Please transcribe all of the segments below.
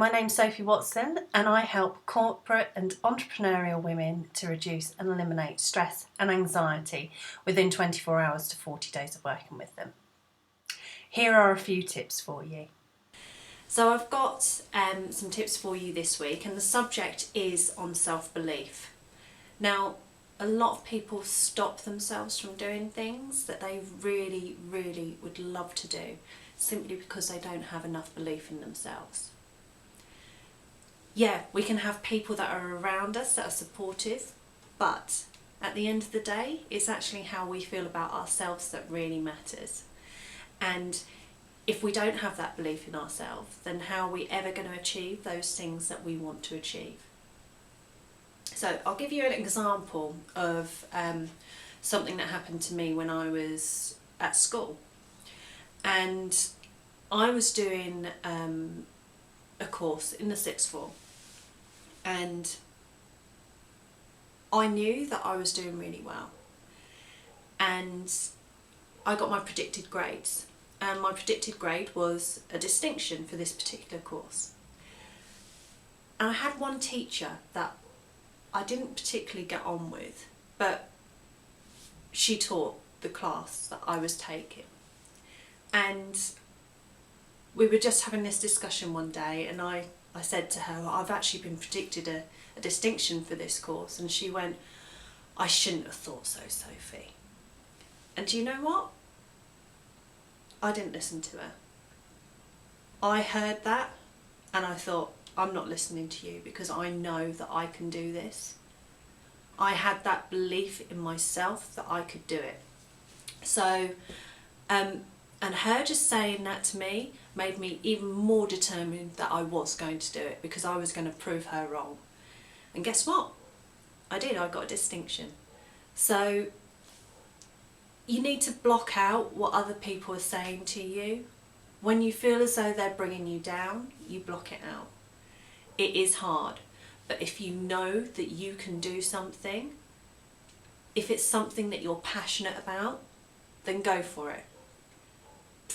my name's Sophie Watson and I help corporate and entrepreneurial women to reduce and eliminate stress and anxiety within 24 hours to 40 days of working with them. Here are a few tips for you. So I've got some tips for you this week, and the subject is on self-belief. Now, a lot of people stop themselves from doing things that they really, really would love to do simply because they don't have enough belief in themselves. Yeah, we can have people that are around us that are supportive, but at the end of the day, it's actually how we feel about ourselves that really matters. And if we don't have that belief in ourselves, then how are we ever going to achieve those things that we want to achieve? So I'll give you an example of something that happened to me when I was at school. And I was doing a course in the sixth form, and I knew that I was doing really well, and I got my predicted grades, and my predicted grade was a distinction for this particular course. And I had one teacher that I didn't particularly get on with, but she taught the class that I was taking, and we were just having this discussion one day, and I said to her, I've actually been predicted a distinction for this course. And she went, I shouldn't have thought so, Sophie. And do you know what? I didn't listen to her. I heard that and I thought, I'm not listening to you because I know that I can do this. I had that belief in myself that I could do it. So, and her just saying that to me made me even more determined that I was going to do it, because I was going to prove her wrong. And guess what? I did. I got a distinction. So you need to block out what other people are saying to you. When you feel as though they're bringing you down, you block it out. It is hard, but if you know that you can do something, if it's something that you're passionate about, then go for it.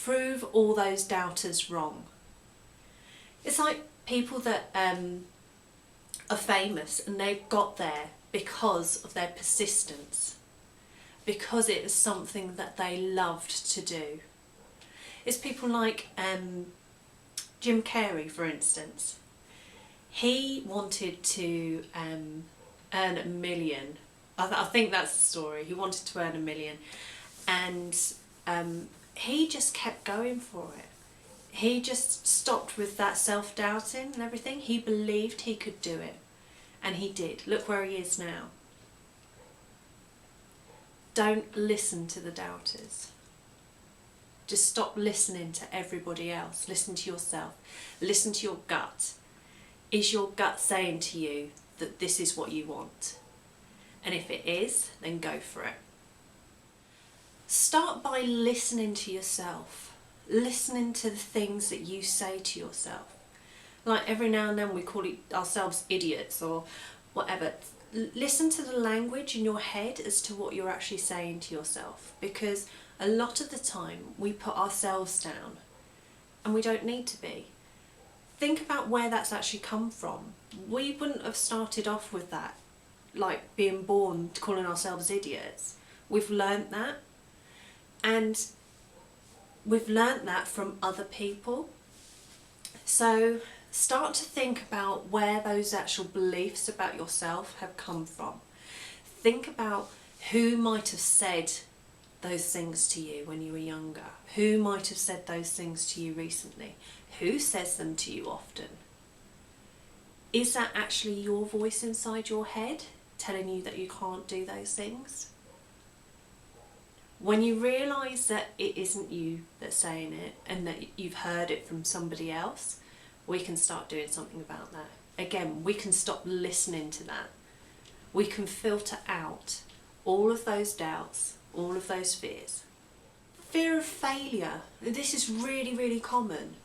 Prove all those doubters wrong. It's like people that are famous and they've got there because of their persistence, because it was something that they loved to do. It's people like Jim Carrey, for instance. He wanted to earn $1 million. I think that's the story. He wanted to earn $1 million, and he just kept going for it. He just stopped with that self-doubting and everything. He believed he could do it, and he did. Look where he is now. Don't listen to the doubters. Just stop listening to everybody else. Listen to yourself. Listen to your gut. Is your gut saying to you that this is what you want? And if it is, then go for it. Start by listening to yourself. Listening to the things that you say to yourself. Like every now and then we call ourselves idiots or whatever. Listen to the language in your head as to what you're actually saying to yourself, because a lot of the time we put ourselves down and we don't need to be. Think about where that's actually come from. We wouldn't have started off with that, like being born calling ourselves idiots. We've learnt that, and we've learnt that from other people. So start to think about where those actual beliefs about yourself have come from. Think about who might have said those things to you when you were younger. Who might have said those things to you recently? Who says them to you often? Is that actually your voice inside your head telling you that you can't do those things? When you realise that it isn't you that's saying it and that you've heard it from somebody else, we can start doing something about that. Again, we can stop listening to that. We can filter out all of those doubts, all of those fears. Fear of failure. This is really, really common.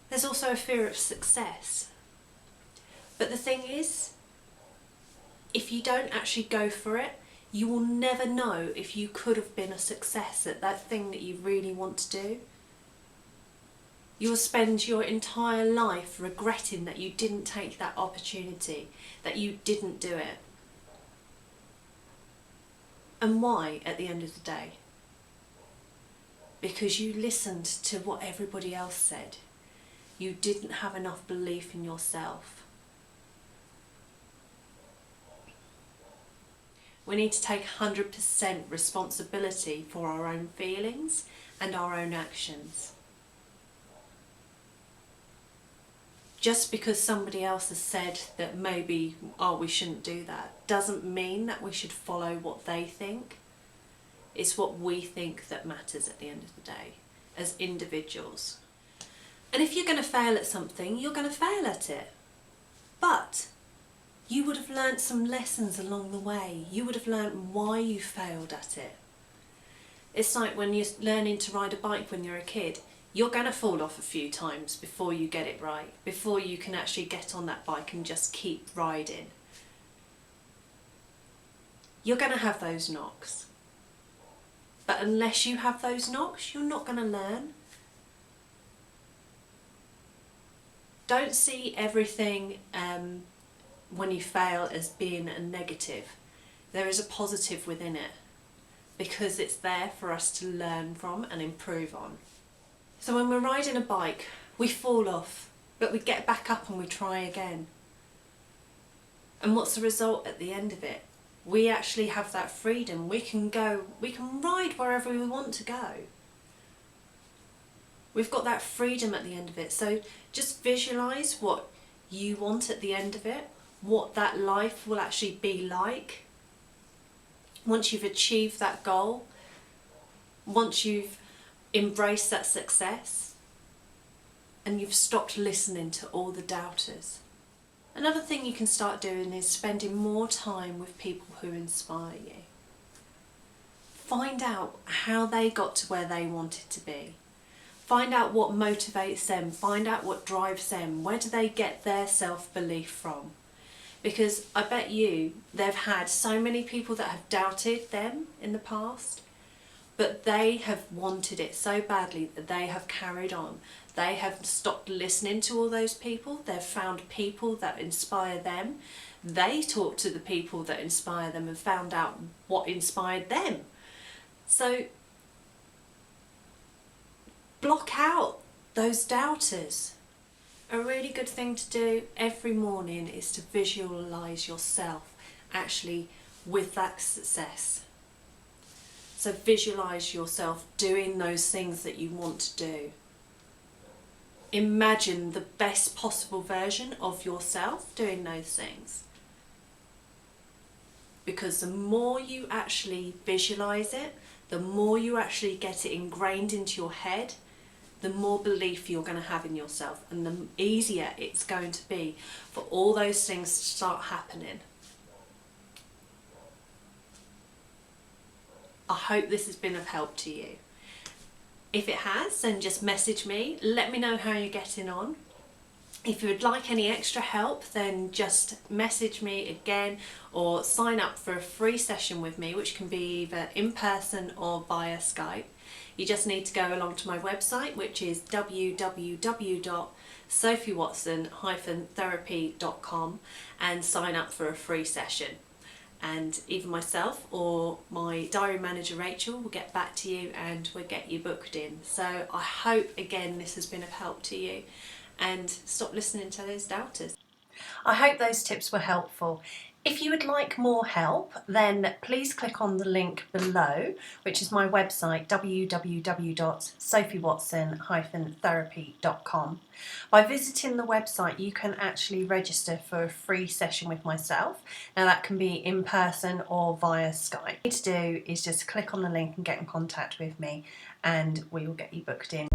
There's also a fear of success. But the thing is, if you don't actually go for it, you will never know if you could have been a success at that thing that you really want to do. You'll spend your entire life regretting that you didn't take that opportunity, that you didn't do it. And why at the end of the day? Because you listened to what everybody else said. You didn't have enough belief in yourself. We need to take 100% responsibility for our own feelings and our own actions. Just because somebody else has said that maybe, oh, we shouldn't do that, doesn't mean that we should follow what they think. It's what we think that matters at the end of the day, as individuals. And if you're going to fail at something, you're going to fail at it. But you would have learnt some lessons along the way. You would have learnt why you failed at it. It's like when you're learning to ride a bike when you're a kid. You're going to fall off a few times before you get it right, before you can actually get on that bike and just keep riding. You're going to have those knocks. But unless you have those knocks, you're not going to learn. Don't see everything when you fail as being a negative. There is a positive within it, because it's there for us to learn from and improve on. So when we're riding a bike, we fall off, but we get back up and we try again. And what's the result at the end of it? We actually have that freedom. We can ride wherever we want to go. We've got that freedom at the end of it. So just visualise what you want at the end of it, what that life will actually be like. Once you've achieved that goal, once you've embraced that success, and you've stopped listening to all the doubters. Another thing you can start doing is spending more time with people who inspire you. Find out how they got to where they wanted to be. Find out what motivates them. Find out what drives them. Where do they get their self-belief from? Because I bet you they've had so many people that have doubted them in the past, but they have wanted it so badly that they have carried on. They have stopped listening to all those people. They've found people that inspire them. They talk to the people that inspire them and found out what inspired them. So block out those doubters. A really good thing to do every morning is to visualise yourself actually with that success. So visualise yourself doing those things that you want to do. Imagine the best possible version of yourself doing those things. Because the more you actually visualise it, the more you actually get it ingrained into your head, the more belief you're going to have in yourself, and the easier it's going to be for all those things to start happening. I hope this has been of help to you. If it has, then just message me, let me know how you're getting on. If you would like any extra help, then just message me again or sign up for a free session with me, which can be either in person or via Skype. You just need to go along to my website, which is www.sophiewatson-therapy.com, and sign up for a free session. And either myself or my diary manager Rachel will get back to you and we'll get you booked in. So I hope again this has been of help to you, and stop listening to those doubters. I hope those tips were helpful. If you would like more help, then please click on the link below, which is my website, www.sophiewatson-therapy.com. By visiting the website, you can actually register for a free session with myself. Now that can be in person or via Skype. What you need to do is just click on the link and get in contact with me, and we will get you booked in.